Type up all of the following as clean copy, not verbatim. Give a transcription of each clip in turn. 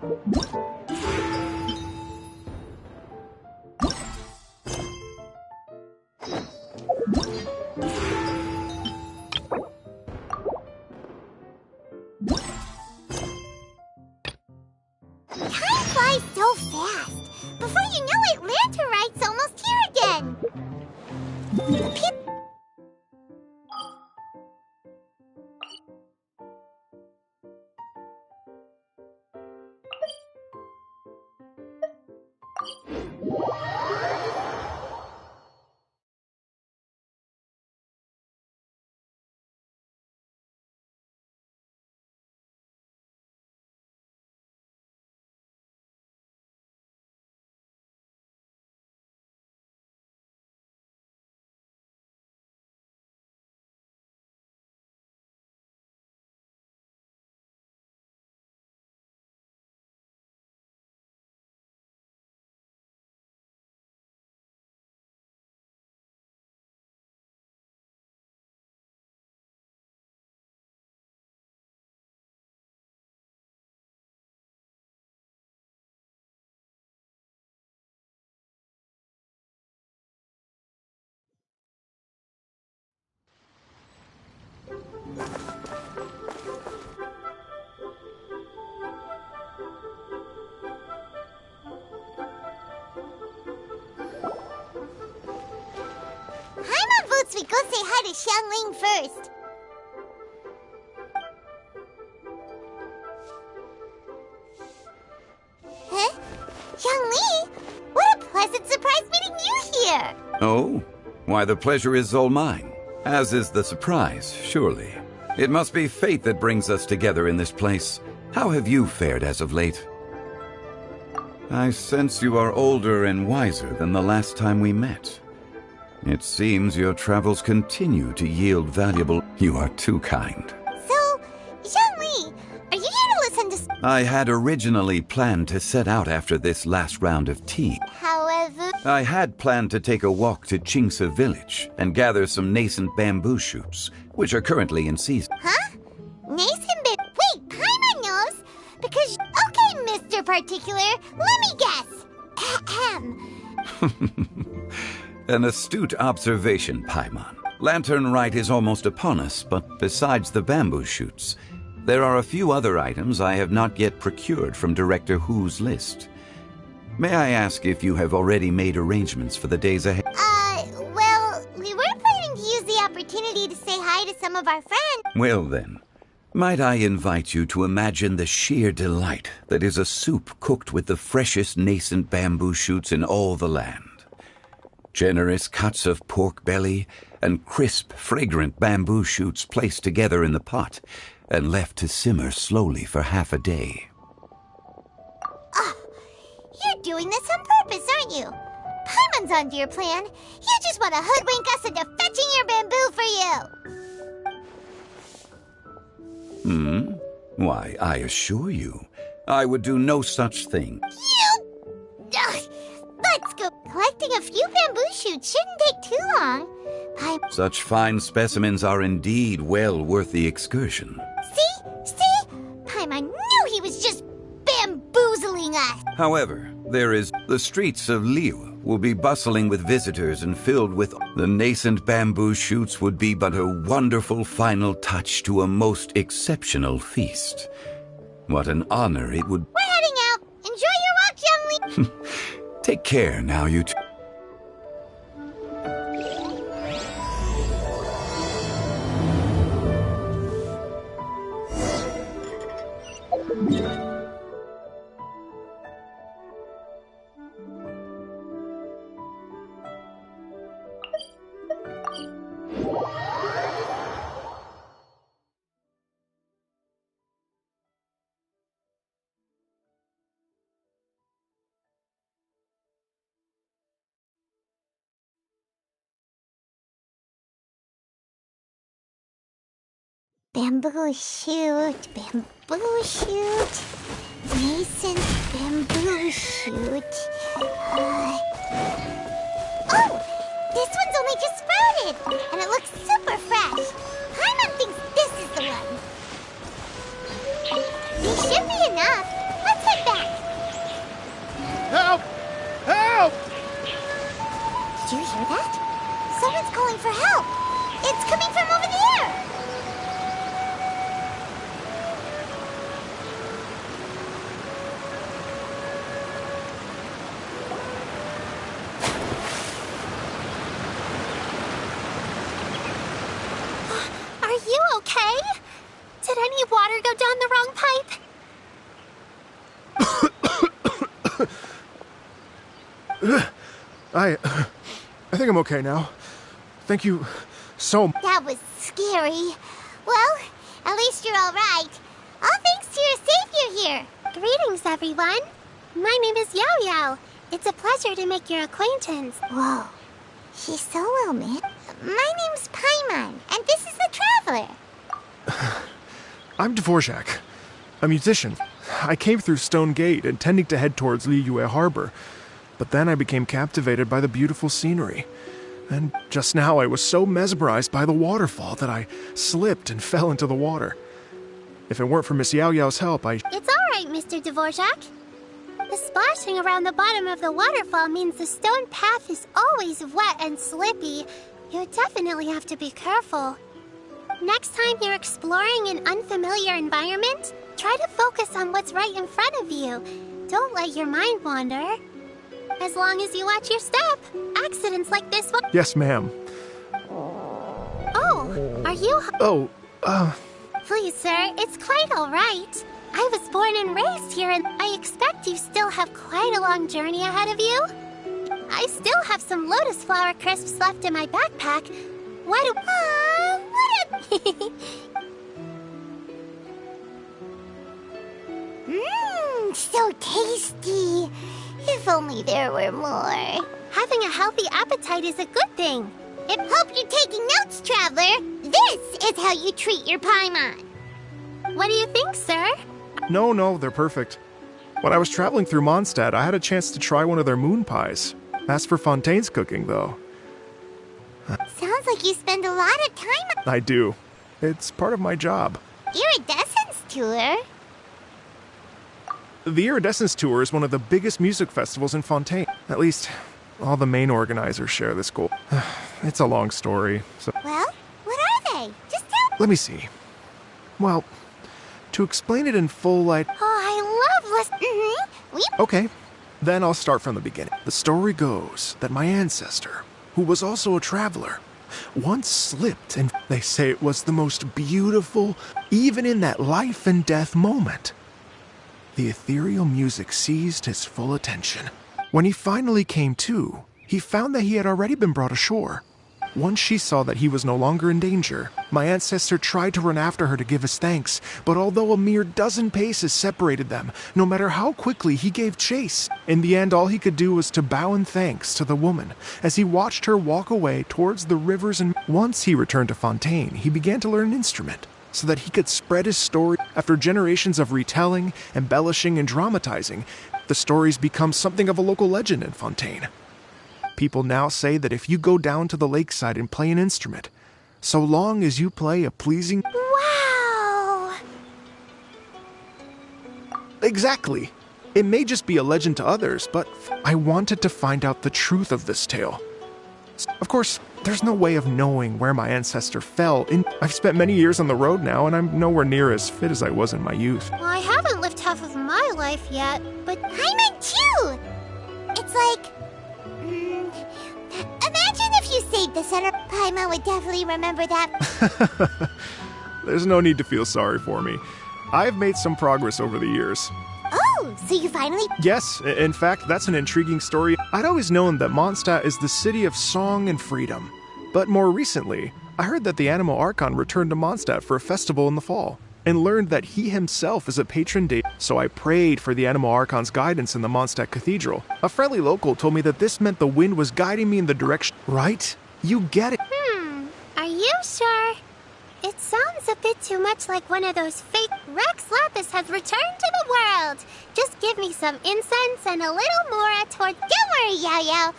Time flies so fast. Before you know it, Lanterite's almost here again. The people... Paimon votes we go say hi to Xiangling first. Huh? Xiangli? What a pleasant surprise meeting you here! Oh? Why, the pleasure is all mine. As is the surprise, surely. It must be fate that brings us together in this place. How have you fared as of late? I sense you are older and wiser than the last time we met. It seems your travels continue to yield valuable... You are too kind. So, Xiangli, are you here to listen to... I had originally planned to set out after this last round of tea. However... I had planned to take a walk to Chimes Village and gather some nascent bamboo shoots, which are currently in season. Huh? Wait, Paimon knows? Because... Okay, Mr. Particular, let me guess. Ahem. An astute observation, Paimon. Lantern Rite is almost upon us, but besides the bamboo shoots, there are a few other items I have not yet procured from Director Hu's list. May I ask if you have already made arrangements for the days ahead? Well, we were planning to use the opportunity to say hi to some of our friends. Well then, might I invite you to imagine the sheer delight that is a soup cooked with the freshest nascent bamboo shoots in all the land. Generous cuts of pork belly and crisp, fragrant bamboo shoots placed together in the pot and left to simmer slowly for half a day. You're doing this on purpose, aren't you? Paimon's onto your plan. You just want to hoodwink us into fetching your bamboo for you. Why, I assure you, I would do no such thing. Let's go. Collecting a few bamboo shoots shouldn't take too long. Such fine specimens are indeed well worth the excursion. See? Paimon knew he was just bamboozling us. However, the streets of Liu will be bustling with visitors and filled with... The nascent bamboo shoots would be but a wonderful final touch to a most exceptional feast. What an honor it would... We're heading out. Enjoy your walk, Xiangli. Take care now, you two. Bamboo shoot, nascent bamboo shoot. Oh, this one's only just sprouted, and it looks super fresh. Paimon thinks this is the one. These should be enough. Let's head back. Help! Help! Did you hear that? Someone's calling for help. It's coming from over there. Are you okay? Did any water go down the wrong pipe? I think I'm okay now. Thank you so much. That was scary. Well, at least you're all right. All thanks to your savior here. Greetings, everyone. My name is Yao Yao. It's a pleasure to make your acquaintance. Whoa, she's so well met. My name's Paimon, and this is the Traveler. I'm Dvorak, a musician. I came through Stone Gate, intending to head towards Liyue Harbor, but then I became captivated by the beautiful scenery. And just now I was so mesmerized by the waterfall that I slipped and fell into the water. If it weren't for Miss Yao Yao's help, It's all right, Mr. Dvorak. The splashing around the bottom of the waterfall means the stone path is always wet and slippy. You definitely have to be careful. Next time you're exploring an unfamiliar environment, try to focus on what's right in front of you. Don't let your mind wander. As long as you watch your step, accidents like this will... Yes, ma'am. Oh, are you... Please, sir, it's quite all right. I was born and raised here, and I expect you still have quite a long journey ahead of you. I still have some lotus flower crisps left in my backpack. What a... so tasty. If only there were more. Having a healthy appetite is a good thing. Hope you're taking notes, Traveler. This is how you treat your Paimon. What do you think, sir? No, they're perfect. When I was traveling through Mondstadt, I had a chance to try one of their moon pies. As for Fontaine's cooking, though... Sounds like you spend a lot of time... I do. It's part of my job. Iridescence tour? The Iridescence Tour is one of the biggest music festivals in Fontaine. At least, all the main organizers share this goal. It's a long story, so... Well, what are they? Just tell... Let me see. Well, to explain it in full light... Oh, I love listening. Okay, then I'll start from the beginning. The story goes that my ancestor, who was also a traveler, once slipped, and they say it was the most beautiful, even in that life and death moment. The ethereal music seized his full attention. When he finally came to, he found that he had already been brought ashore. Once she saw that he was no longer in danger, my ancestor tried to run after her to give his thanks, but although a mere dozen paces separated them, no matter how quickly he gave chase, in the end all he could do was to bow in thanks to the woman as he watched her walk away towards the rivers. And once he returned to Fontaine, he began to learn an instrument so that he could spread his story. After generations of retelling, embellishing, and dramatizing, the stories become something of a local legend in Fontaine. People now say that if you go down to the lakeside and play an instrument, so long as you play a pleasing... Wow! Exactly. It may just be a legend to others, but I wanted to find out the truth of this tale. Of course, there's no way of knowing where my ancestor fell. I've spent many years on the road now, and I'm nowhere near as fit as I was in my youth. Well, I haven't lived half of my life yet, but I meant too! It's like... imagine if you saved the center. Paimon would definitely remember that. There's no need to feel sorry for me. I've made some progress over the years. Oh, so you finally... Yes, in fact, that's an intriguing story. I'd always known that Mondstadt is the city of song and freedom. But more recently, I heard that the Animal Archon returned to Mondstadt for a festival in the fall, and learned that he himself is a patron deity. So I prayed for the Animal Archon's guidance in the Mondstadt Cathedral. A friendly local told me that this meant the wind was guiding me in the direction... Right? You get it. Are you sure? It sounds a bit too much like one of those fake... Rex Lapis has returned to the world. Just give me some incense and a little more toward... Don't worry, Yao Yao.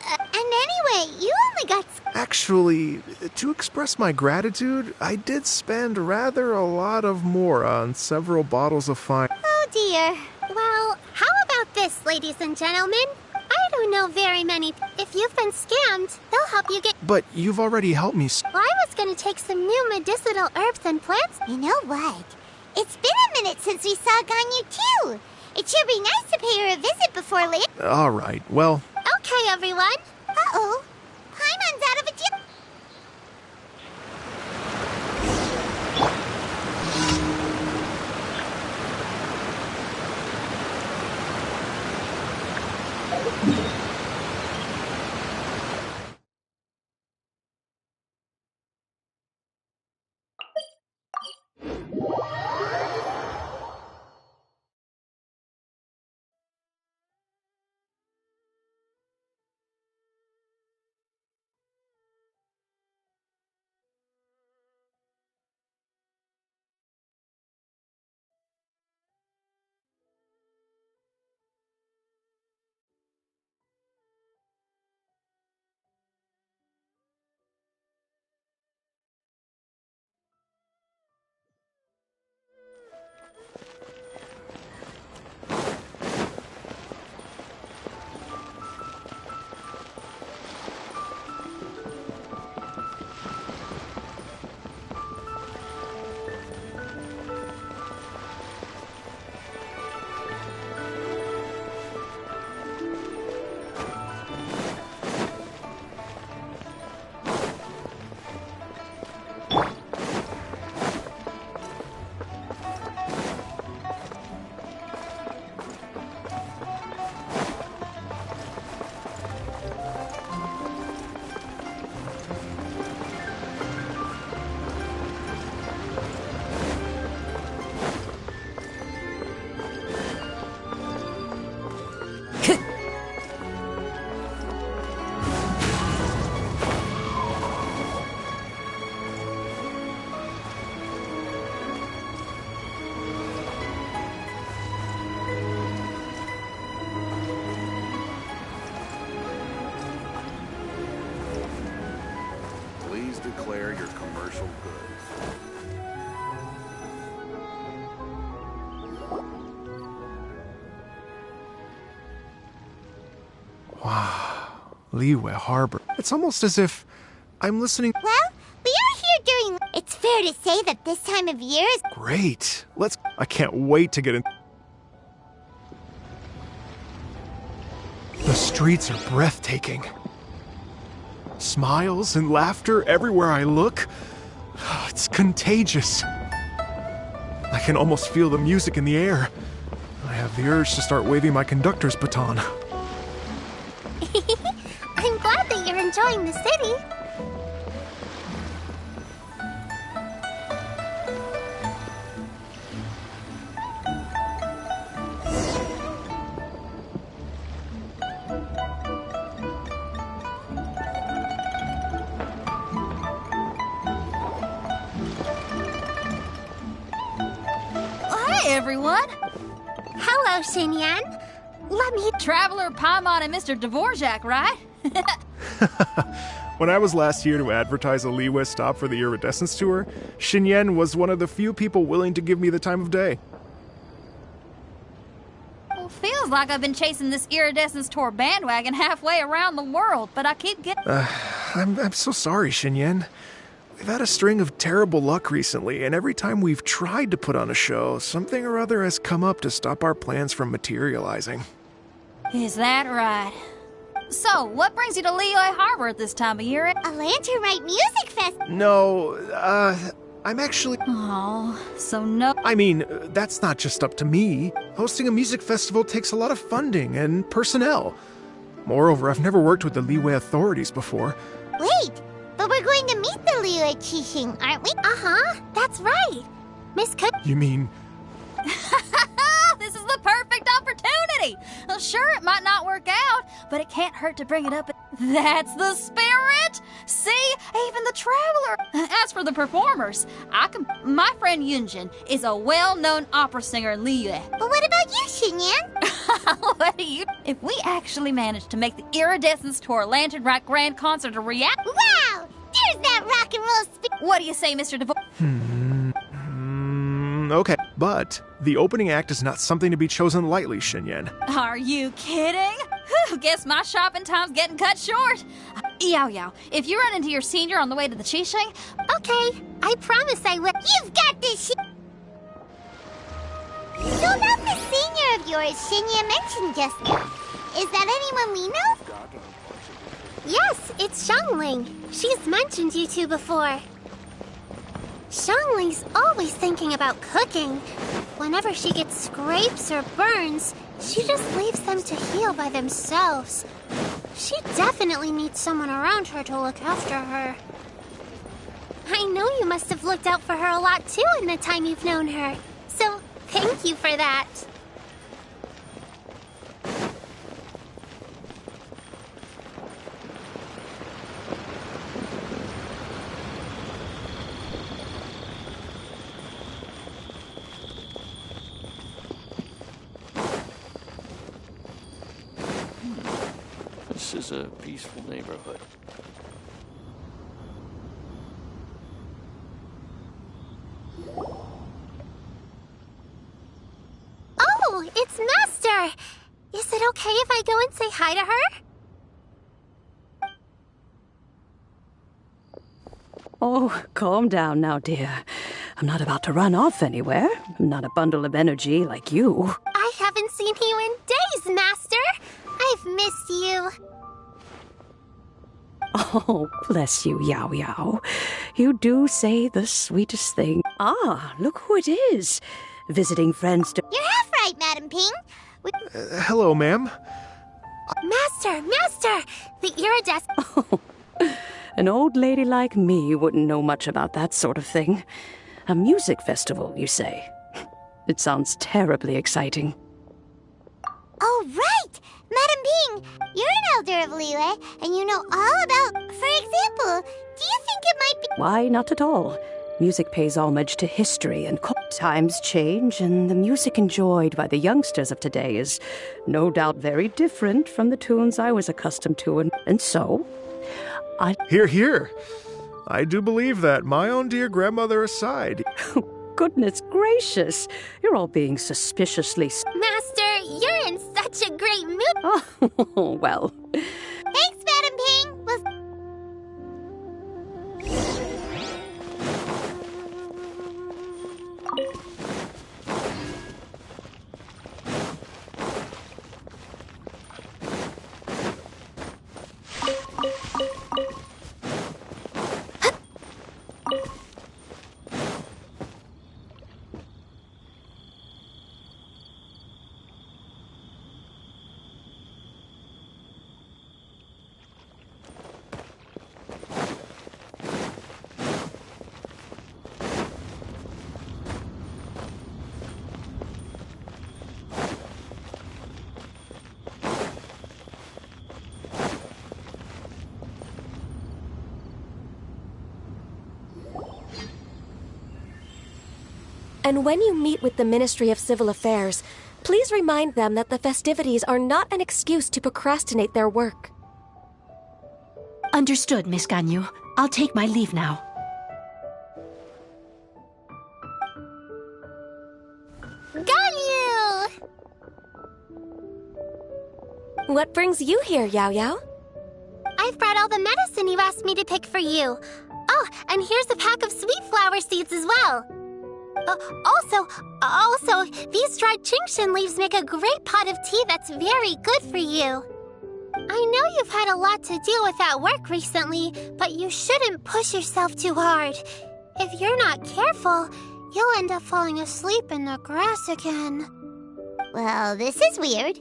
And anyway, you only got... Actually, to express my gratitude, I did spend rather a lot of more on several bottles of fine... Oh dear. Well, how about like this, ladies and gentlemen. I don't know very many. If you've been scammed, they'll help you get... But you've already helped me. I was gonna take some new medicinal herbs and plants. You know what? It's been a minute since we saw Ganyu too. It should be nice to pay her a visit before later. All right, well... Okay, everyone. Uh-oh. Paimon's out of a gym. Declare your commercial goods. Wow. Liyue Harbor. It's almost as if I'm listening... Well, we are here during... It's fair to say that this time of year is... Great. I can't wait to get in... The streets are breathtaking. Smiles and laughter everywhere I look. It's contagious. I can almost feel the music in the air. I have the urge to start waving my conductor's baton. I'm glad that you're enjoying the city. Everyone. Hello, Xinyan. Let me... Traveler Paimon and Mr. Dvorak, right? When I was last here to advertise a Liyue stop for the Iridescence Tour, Xinyan was one of the few people willing to give me the time of day. Well, feels like I've been chasing this Iridescence Tour bandwagon halfway around the world, but I keep getting... I'm so sorry, Xinyan. We've had a string of terrible luck recently, and every time we've tried to put on a show, something or other has come up to stop our plans from materializing. Is that right? So, what brings you to Liyue Harbor at this time of year? A Lanternite Music Fest. No, I'm actually... Oh, so no... I mean, that's not just up to me. Hosting a music festival takes a lot of funding and personnel. Moreover, I've never worked with the Liyue authorities before. Wait, but we're going to meet the Liyue Qixing, aren't we? Uh-huh, that's right. Miss Cook... You mean... This is the perfect opportunity! Well, sure, it might not work out, but it can't hurt to bring it up. That's the spirit! See? Even the traveler! As for the performers, my friend Yunjin is a well-known opera singer in Liyue. But what about you, Xinyan? What do you... If we actually manage to make the Iridescence Tour Lantern Rock Grand Concert a reality... Wow! There's that rock and roll spirit! What do you say, Mr. DeVore? Okay, but the opening act is not something to be chosen lightly, Xinyan. Are you kidding? Whew, guess my shopping time's getting cut short. Yao Yao, if you run into your senior on the way to the Qixing... Okay, I promise I will. You've got this shit! So about the senior of yours Shinya mentioned just now. Is that anyone we know? Yes, it's Xiangling. She's mentioned you two before. Xiangling's always thinking about cooking. Whenever she gets scrapes or burns, she just leaves them to heal by themselves. She definitely needs someone around her to look after her. I know you must have looked out for her a lot too in the time you've known her. So, thank you for that. This is a peaceful neighborhood. Oh, it's Master! Is it okay if I go and say hi to her? Oh, calm down now, dear. I'm not about to run off anywhere. I'm not a bundle of energy like you. I haven't seen you in days, Master! I've missed you. Oh, bless you, Yao Yao. You do say the sweetest thing. Ah, look who it is. Visiting friends to... You're half right, Madam Ping. Hello, ma'am. Master! The iridescent... Oh, an old lady like me wouldn't know much about that sort of thing. A music festival, you say? It sounds terribly exciting. Oh, right! Madam Ping, you're an elder of Liyue, and you know all about... For example, do you think it might be... Why, not at all. Music pays homage to history and times change, and the music enjoyed by the youngsters of today is no doubt very different from the tunes I was accustomed to, and so... Hear, hear. I do believe that, my own dear grandmother aside. Goodness gracious, you're all being suspiciously... Master, you're in such a great mood. Oh, well... Thanks, Madam Ping! And when you meet with the Ministry of Civil Affairs, please remind them that the festivities are not an excuse to procrastinate their work. Understood, Miss Ganyu. I'll take my leave now. Ganyu! What brings you here, Yao Yao? I've brought all the medicine you asked me to pick for you. Oh, and here's a pack of sweet flower seeds as well. Also, these dried Genshin leaves make a great pot of tea that's very good for you. I know you've had a lot to deal with at work recently, but you shouldn't push yourself too hard. If you're not careful, you'll end up falling asleep in the grass again. Well, this is weird.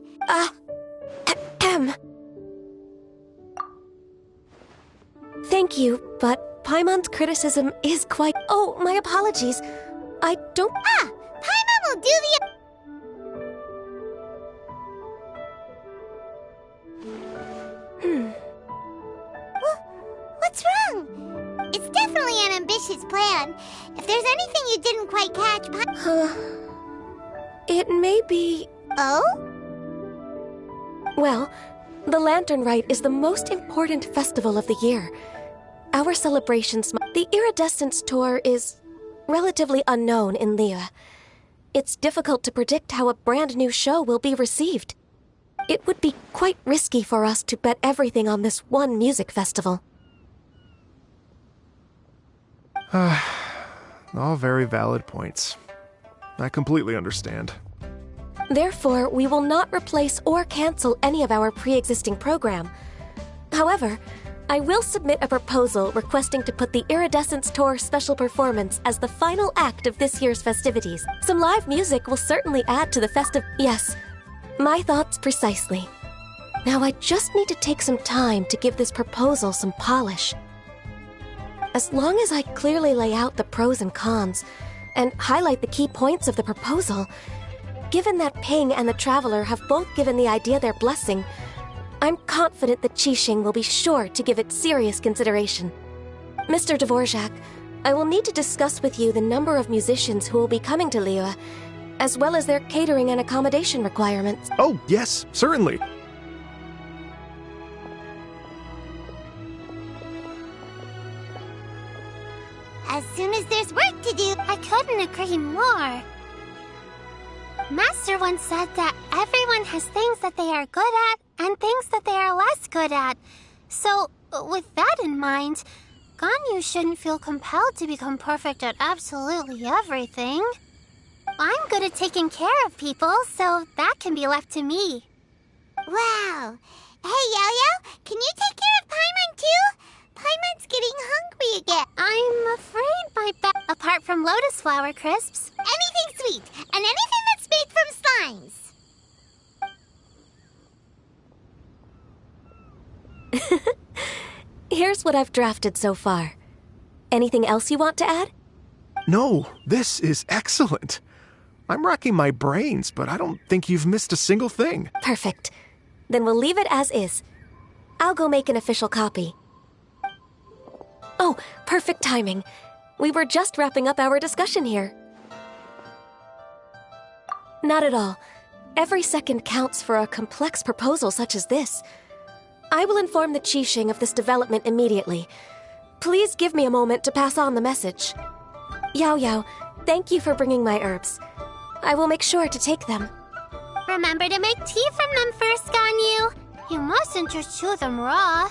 Thank you, but Paimon's criticism is quite... Oh, my apologies. I don't... Paimon will do the... What's wrong? It's definitely an ambitious plan. If there's anything you didn't quite catch, It may be... Oh? Well, the Lantern Rite is the most important festival of the year. Our celebrations... The Iridescence Tour is relatively unknown in Liyue. it's difficult to predict how a brand new show will be received. It would be quite risky for us to bet everything on this one music festival. All very valid points. I completely understand. Therefore, we will not replace or cancel any of our pre-existing program. However, I will submit a proposal requesting to put the Iridescence Tour special performance as the final act of this year's festivities. Some live music will certainly add to the festive... Yes, my thoughts precisely. Now I just need to take some time to give this proposal some polish. As long as I clearly lay out the pros and cons, and highlight the key points of the proposal, given that Ping and the Traveler have both given the idea their blessing, I'm confident that Qixing will be sure to give it serious consideration. Mr. Dvorak, I will need to discuss with you the number of musicians who will be coming to Liyue, as well as their catering and accommodation requirements. Oh, yes, certainly. As soon as there's work to do, I couldn't agree more. Master once said that everyone has things that they are good at and things that they are less good at. So, with that in mind, Ganyu shouldn't feel compelled to become perfect at absolutely everything. I'm good at taking care of people, so that can be left to me. Wow. Hey, Yo-Yo, can you take care of Paimon too? Paimon's getting hungry again. I'm afraid my apart from lotus flower crisps. Anything sweet, and anything that's made from slimes. Here's what I've drafted so far. Anything else you want to add? No, this is excellent. I'm racking my brains, but I don't think you've missed a single thing. Perfect. Then we'll leave it as is. I'll go make an official copy. Oh, perfect timing. We were just wrapping up our discussion here. Not at all. Every second counts for a complex proposal such as this. I will inform the Qixing of this development immediately. Please give me a moment to pass on the message. Yao Yao, thank you for bringing my herbs. I will make sure to take them. Remember to make tea from them first, Ganyu. You mustn't just chew them raw.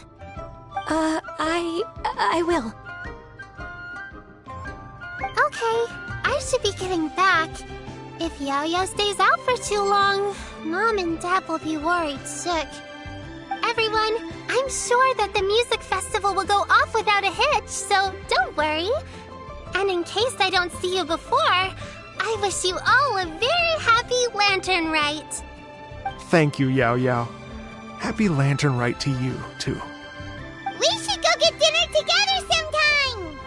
I will. Okay, I should be getting back. If Yao-Yao stays out for too long, Mom and Dad will be worried sick. Everyone, I'm sure that the music festival will go off without a hitch, so don't worry. And in case I don't see you before, I wish you all a very happy Lantern Rite. Thank you, Yao Yao. Happy Lantern Rite to you, too. We should go get dinner together sometime!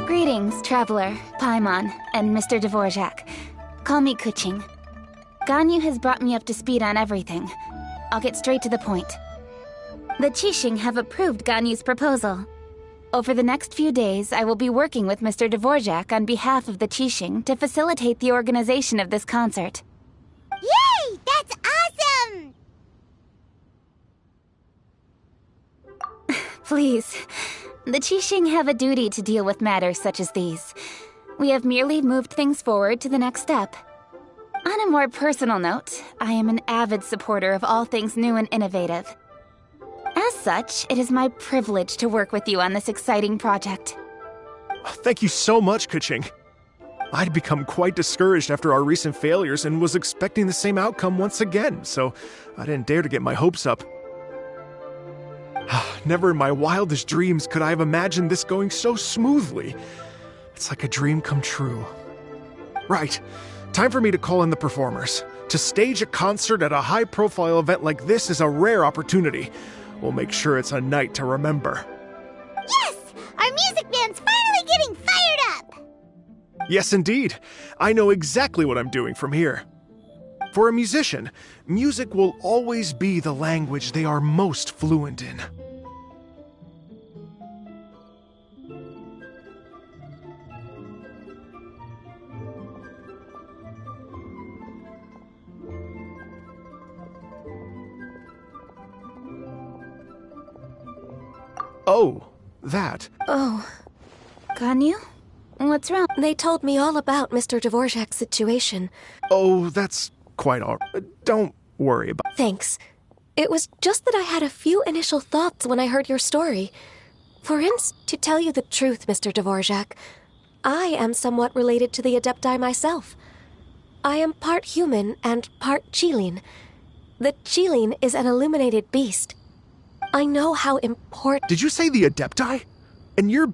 Greetings, Traveler, Paimon, and Mr. Dvorak. Call me Kuching. Ganyu has brought me up to speed on everything. I'll get straight to the point. The Qixing have approved Ganyu's proposal. Over the next few days, I will be working with Mr. Dvorak on behalf of the Qixing to facilitate the organization of this concert. Yay! That's awesome! Please. The Qixing have a duty to deal with matters such as these. We have merely moved things forward to the next step. On a more personal note, I am an avid supporter of all things new and innovative. As such, it is my privilege to work with you on this exciting project. Thank you so much, Kuching. I'd become quite discouraged after our recent failures and was expecting the same outcome once again, so I didn't dare to get my hopes up. Never in my wildest dreams could I have imagined this going so smoothly. It's like a dream come true. Right, time for me to call in the performers. To stage a concert at a high-profile event like this is a rare opportunity. We'll make sure it's a night to remember. Yes! Our music band's finally getting fired up! Yes, indeed. I know exactly what I'm doing from here. For a musician, music will always be the language they are most fluent in. Oh, that. Oh. Ganyu? What's wrong? They told me all about Mr. Dvorak's situation. Oh, that's quite all right. Don't worry about it. Thanks. It was just that I had a few initial thoughts when I heard your story. For instance, to tell you the truth, Mr. Dvorak, I am somewhat related to the Adepti myself. I am part human and part Qilin. The Qilin is an illuminated beast. I know how important... Did you say the Adepti? And you're...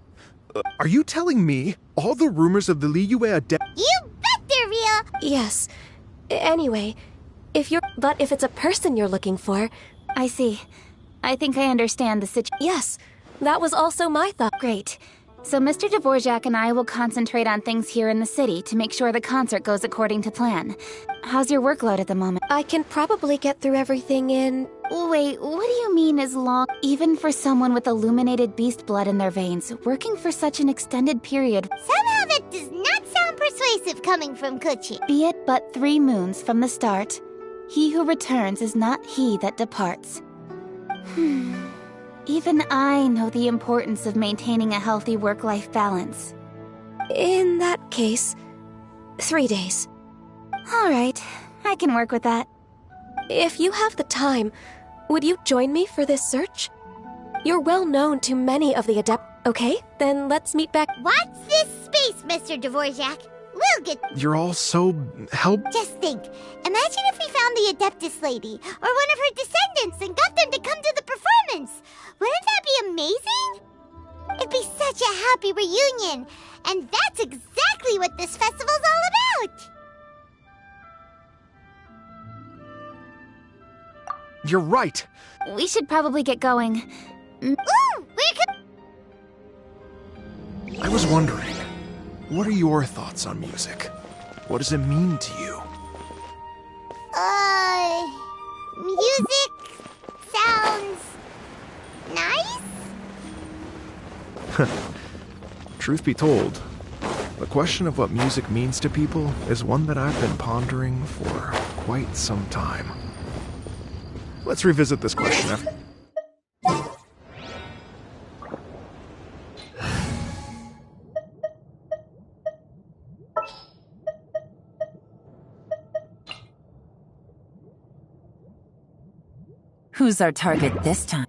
are you telling me all the rumors of the Liyue Adepti... You bet they're real! Yes. Anyway, but if it's a person you're looking for... I see. I think I understand the situation. Yes, that was also my thought. Great. So Mr. Dvorak and I will concentrate on things here in the city to make sure the concert goes according to plan. How's your workload at the moment? I can probably get through everything in... Wait, what do you mean as long? Even for someone with illuminated beast blood in their veins, working for such an extended period... Somehow that does not sound persuasive coming from Kuching. Be it but 3 moons from the start, he who returns is not he that departs. Even I know the importance of maintaining a healthy work-life balance. In that case, 3 days. All right, I can work with that. If you have the time, would you join me for this search? You're well known to many of the Adept... Okay, then let's meet back... Watch this space, Mr. Dvorak. We'll get... You're all so... Just think. Imagine if we found the Adeptus lady, or one of her descendants, and got them to come to the performance. Wouldn't that be amazing? It'd be such a happy reunion. And that's exactly what this festival's all about. You're right. We should probably get going. Ooh, I was wondering, what are your thoughts on music? What does it mean to you? Music sounds nice? Truth be told, the question of what music means to people is one that I've been pondering for quite some time. Let's revisit this question after... Who's our target this time?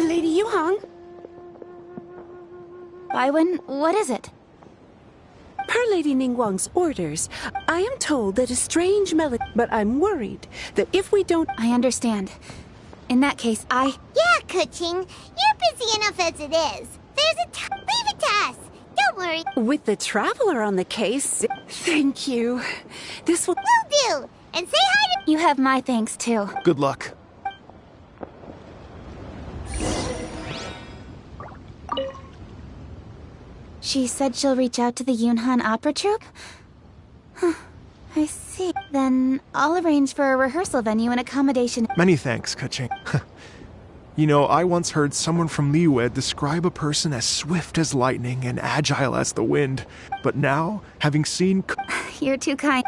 Lady Yuhang? Baiwen, what is it? Per Lady Ningguang's orders, I am told that a strange melody, but I'm worried that if we don't... I understand. In that case, Yeah, Kuching. You're busy enough as it is. Leave it to us. Don't worry. With the Traveler on the case, thank you. This will... Will do. And say hi to... You have my thanks, too. Good luck. She said she'll reach out to the Yunhan Opera Troupe? Huh, I see. Then I'll arrange for a rehearsal venue and accommodation. Many thanks, Kuching. You know, I once heard someone from Liyue describe a person as swift as lightning and agile as the wind. But now, having seen... You're too kind.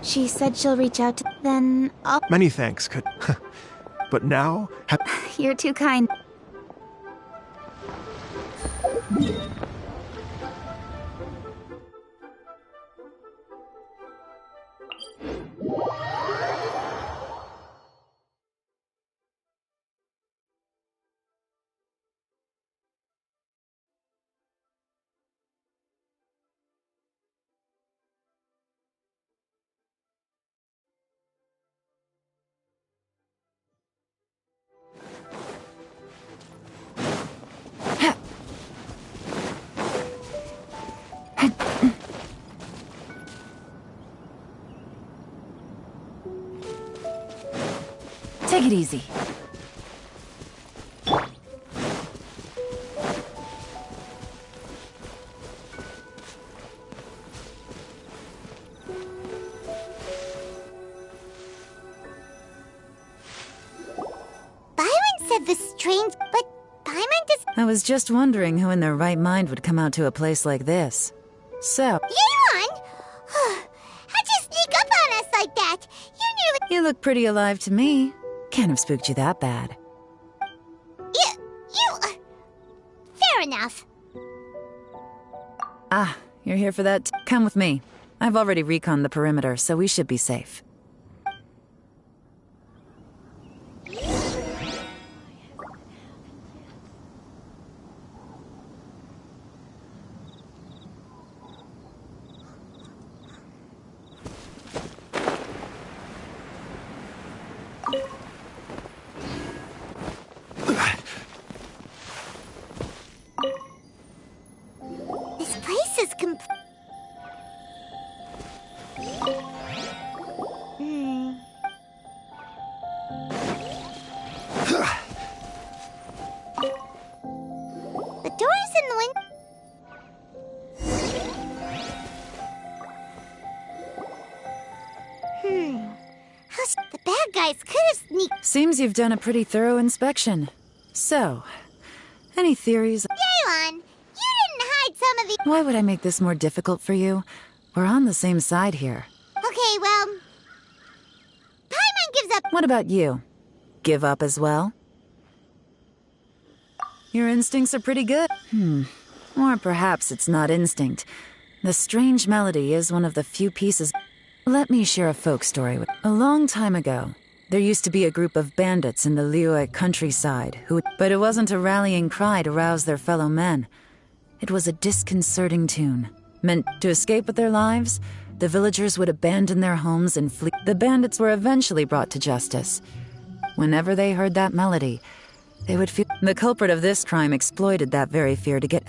She said she'll reach out to... Then I'll... Many thanks, But now... You're too kind. Take it easy. Byron said the strange... But Paimon does... I was just wondering who in their right mind would come out to a place like this. So... Yuan! How'd you sneak up on us like that? You nearly... You look pretty alive to me. Can't have spooked you that bad. Fair enough. Ah, you're here for that? Come with me. I've already reconned the perimeter, so we should be safe. This place is The doors in the window. The bad guys could have sneaked. Seems you've done a pretty thorough inspection. So, any theories? Yelan, you didn't hide some of the... Why would I make this more difficult for you? We're on the same side here. Okay, well... Paimon gives up... What about you? Give up as well? Your instincts are pretty good. Or perhaps it's not instinct. The strange melody is one of the few pieces... Let me share a folk story with... A long time ago, there used to be a group of bandits in the Liyue countryside who... But it wasn't a rallying cry to rouse their fellow men. It was a disconcerting tune. Meant to escape with their lives, the villagers would abandon their homes and flee. The bandits were eventually brought to justice. Whenever they heard that melody, they would feel... The culprit of this crime exploited that very fear to get...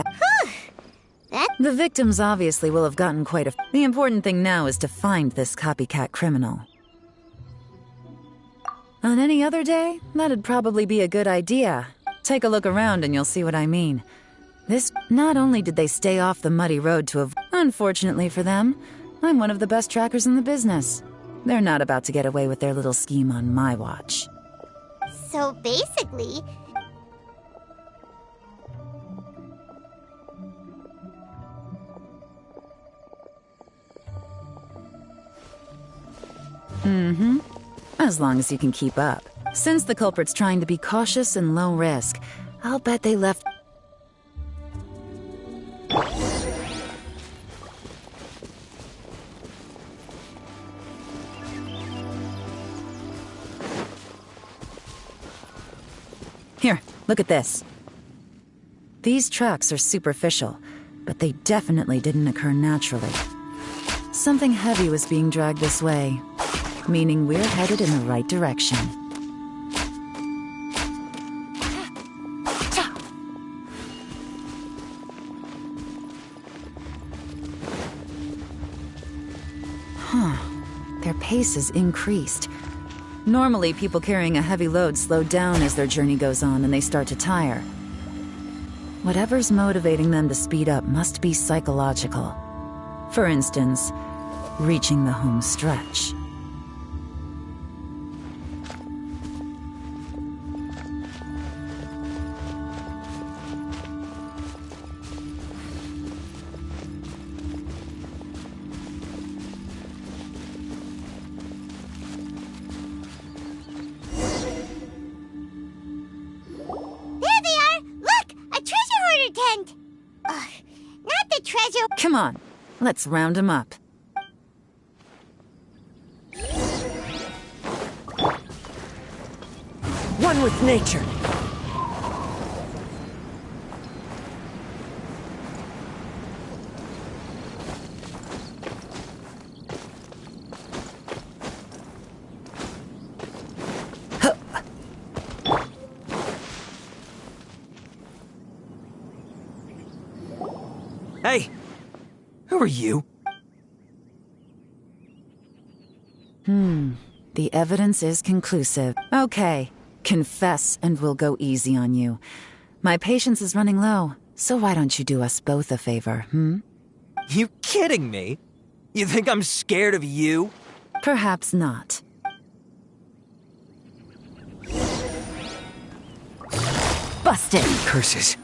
The victims obviously will have gotten quite a... The important thing now is to find this copycat criminal. On any other day, that'd probably be a good idea. Take a look around and you'll see what I mean. This... Not only did they stay off the muddy road to avoid... Unfortunately for them, I'm one of the best trackers in the business. They're not about to get away with their little scheme on my watch. So basically... As long as you can keep up. Since the culprit's trying to be cautious and low risk, I'll bet they left... Look at this. These tracks are superficial, but they definitely didn't occur naturally. Something heavy was being dragged this way, meaning we're headed in the right direction. Their pace is increased. Normally, people carrying a heavy load slow down as their journey goes on and they start to tire. Whatever's motivating them to speed up must be psychological. For instance, reaching the home stretch. Come on, let's round him up. One with nature. Hey! Who are you? The evidence is conclusive. Okay, confess and we'll go easy on you. My patience is running low, so why don't you do us both a favor, You kidding me? You think I'm scared of you? Perhaps not. Busted! Curses.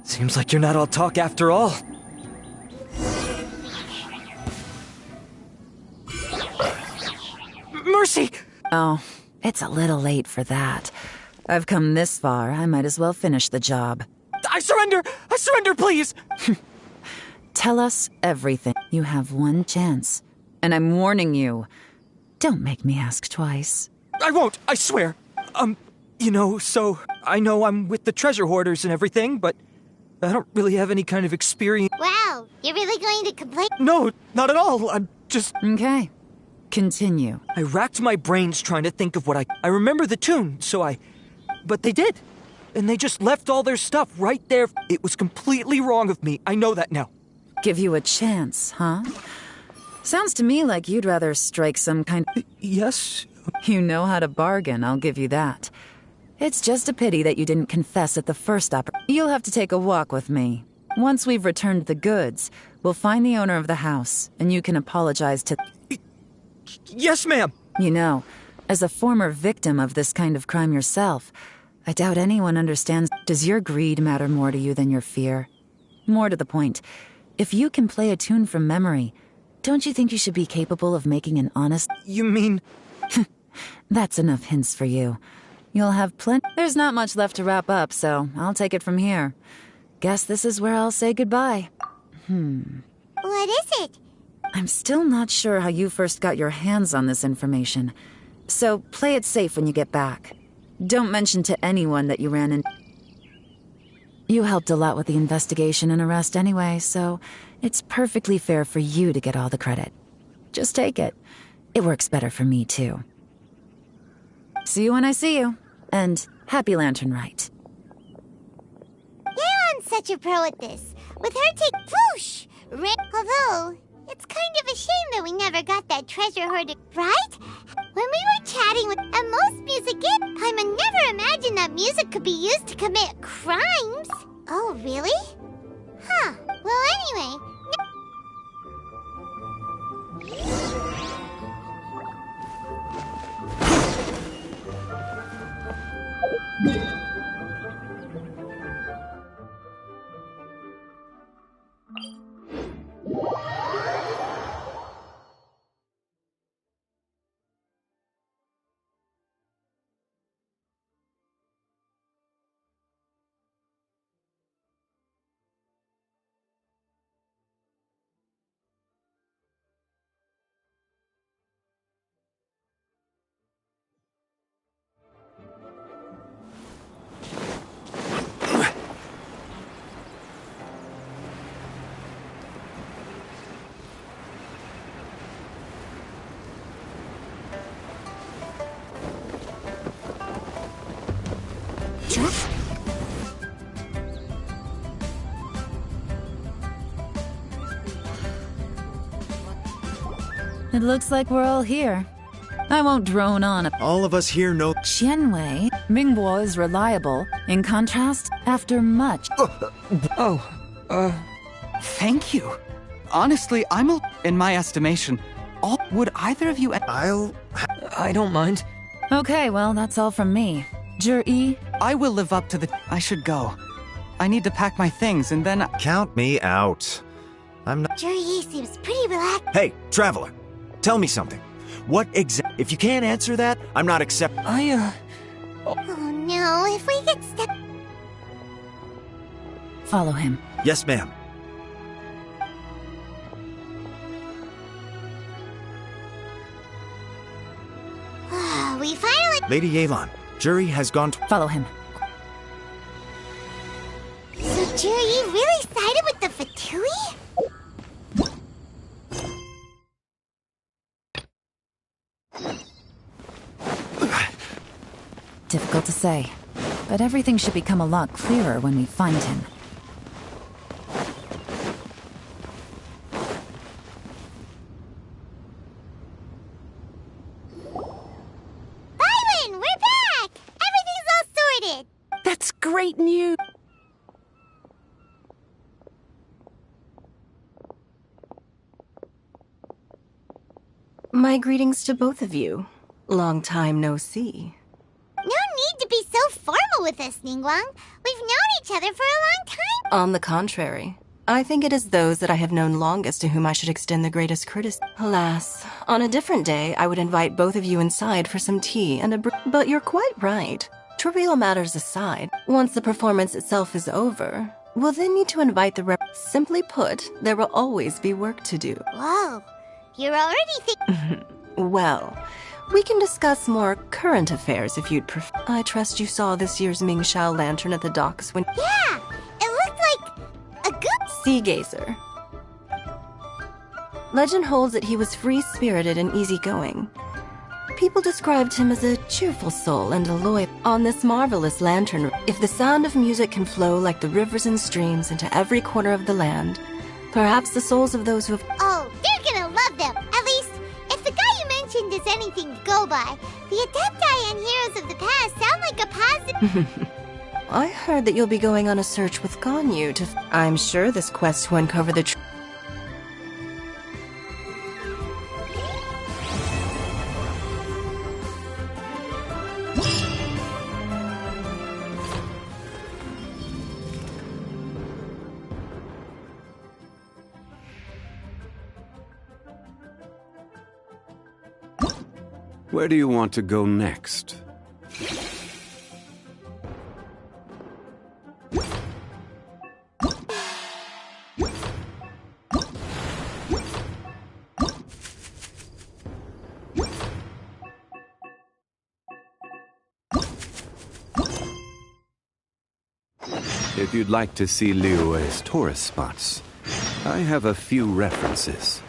Seems like you're not all talk after all. Mercy! Oh, it's a little late for that. I've come this far, I might as well finish the job. I surrender! I surrender, please! Tell us everything. You have one chance. And I'm warning you. Don't make me ask twice. I won't, I swear. So I know I'm with the treasure hoarders and everything, but I don't really have any kind of experience. Wow, you're really going to complain? No, not at all. I'm just... Okay. Continue. I racked my brains trying to think of what I remember the tune, But they did. And they just left all their stuff right there. It was completely wrong of me. I know that now. Give you a chance, huh? Sounds to me like you'd rather strike some kind... Yes? You know how to bargain, I'll give you that. It's just a pity that you didn't confess at the first You'll have to take a walk with me. Once we've returned the goods, we'll find the owner of the house, and you can apologize to... Yes, ma'am! You know, as a former victim of this kind of crime yourself, I doubt anyone understands. Does your greed matter more to you than your fear? More to the point, if you can play a tune from memory, don't you think you should be capable of making an honest... You mean... That's enough hints for you. You'll have plenty... There's not much left to wrap up, so I'll take it from here. Guess this is where I'll say goodbye. What is it? I'm still not sure how you first got your hands on this information. So play it safe when you get back. Don't mention to anyone that you ran in... You helped a lot with the investigation and arrest anyway, so it's perfectly fair for you to get all the credit. Just take it. It works better for me, too. See you when I see you. And happy Lantern Rite. Leon's such a pro at this. With her take whoosh! Although, it's kind of a shame that we never got that treasure hoard, right? When we were chatting with most music Paimon never imagined that music could be used to commit crimes. Oh, really? Huh. Well, anyway... It looks like we're all here. I won't drone on. All of us here know Qianwei, Mingguo is reliable. In contrast, after much... Thank you. Honestly, in my estimation, would either of you... I don't mind. Okay, well, that's all from me. Zhi, I will live up to the... I should go. I need to pack my things and then... Count me out. I'm not... Zhi seems pretty relaxed. Hey, Traveler, tell me something. What If you can't answer that, I'm not accept... Oh no, if we get stuck... Follow him. Yes, ma'am. We finally... Lady Yelan, Zhi has gone to... Follow him. So Zhi really sided with the Fatui? Difficult to say, but everything should become a lot clearer when we find him. Byron, we're back! Everything's all sorted! That's great news! My greetings to both of you. Long time no see. No need to be so formal with us, Ningguang. We've known each other for a long time. On the contrary, I think it is those that I have known longest to whom I should extend the greatest criticism. Alas, on a different day, I would invite both of you inside for some tea and But you're quite right. Trivial matters aside, once the performance itself is over, we'll then need to invite the Simply put, there will always be work to do. Whoa, you're already Well, we can discuss more current affairs if you'd prefer. I trust you saw this year's Mingxiao lantern at the docks when... Yeah, it looked like a goop... Sea gazer. Legend holds that he was free-spirited and easygoing. People described him as a cheerful soul and a loyal... On this marvelous lantern, if the sound of music can flow like the rivers and streams into every corner of the land, perhaps the souls of those who have... Oh, they're gonna love them! At least, if the guy you mentioned is anything to go by, the Adepti and Heroes of the Past sound like a positive... I heard that you'll be going on a search with Ganyu to... I'm sure this quest to uncover the Where do you want to go next? If you'd like to see Liyue's tourist spots, I have a few references.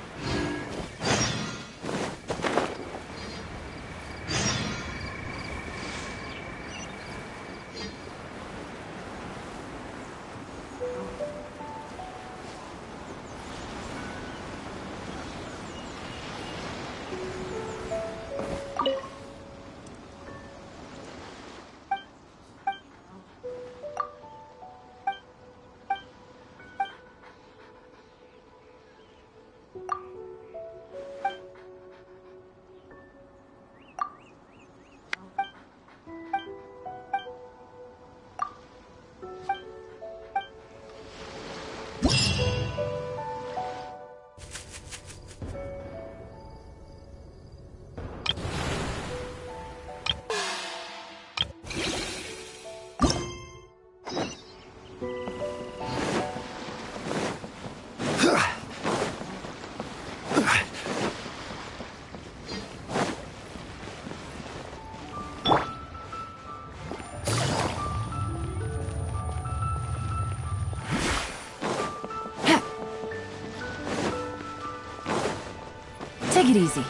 Take it easy.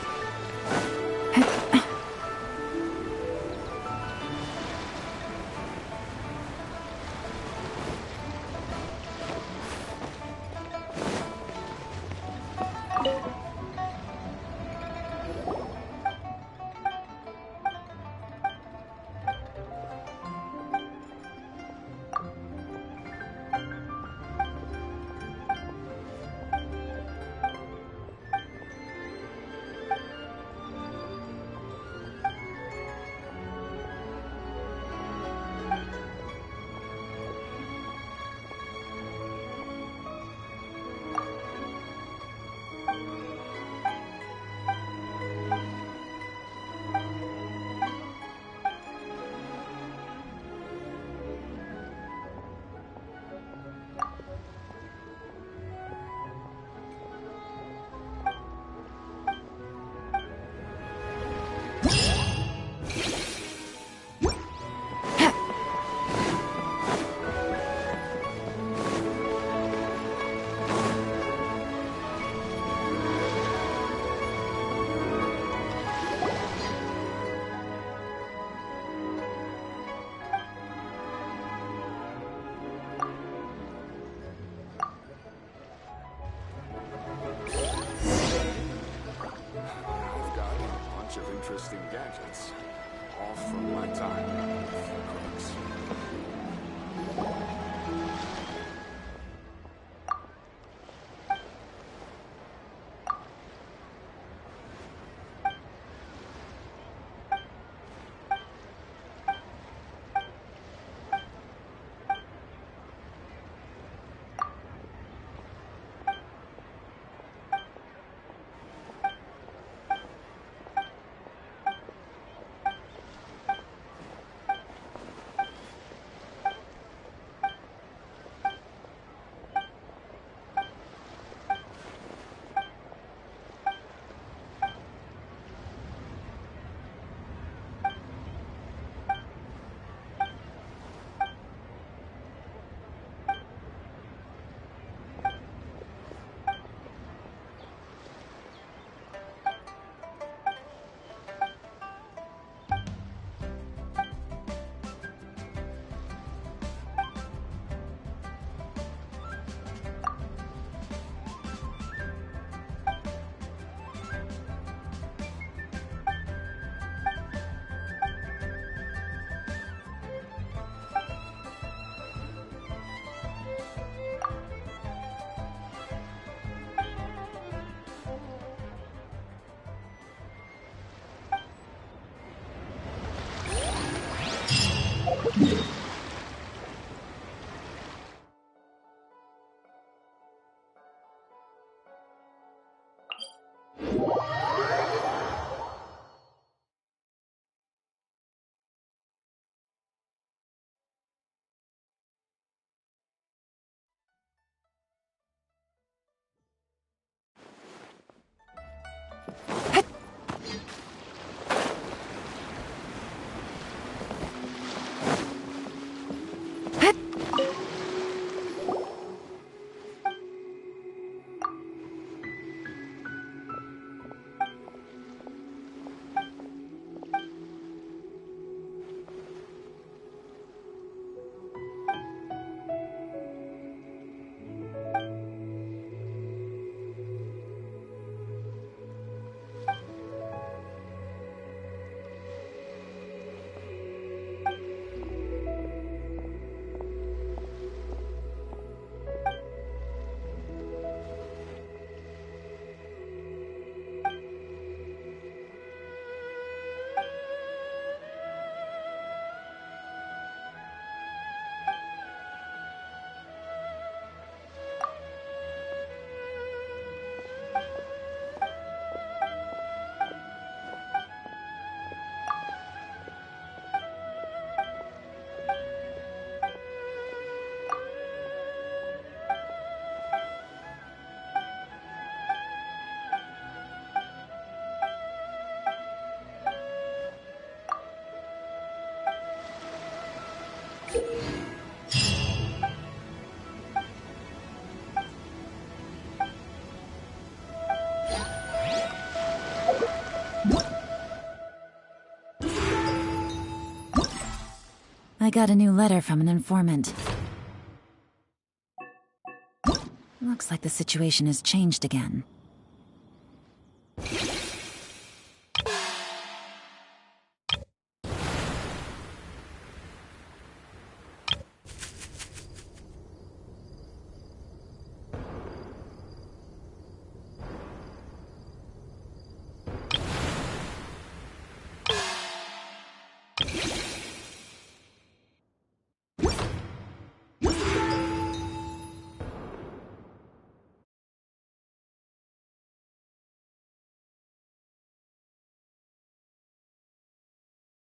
interesting gadgets. All from my time with crooks. I got a new letter from an informant. Looks like the situation has changed again.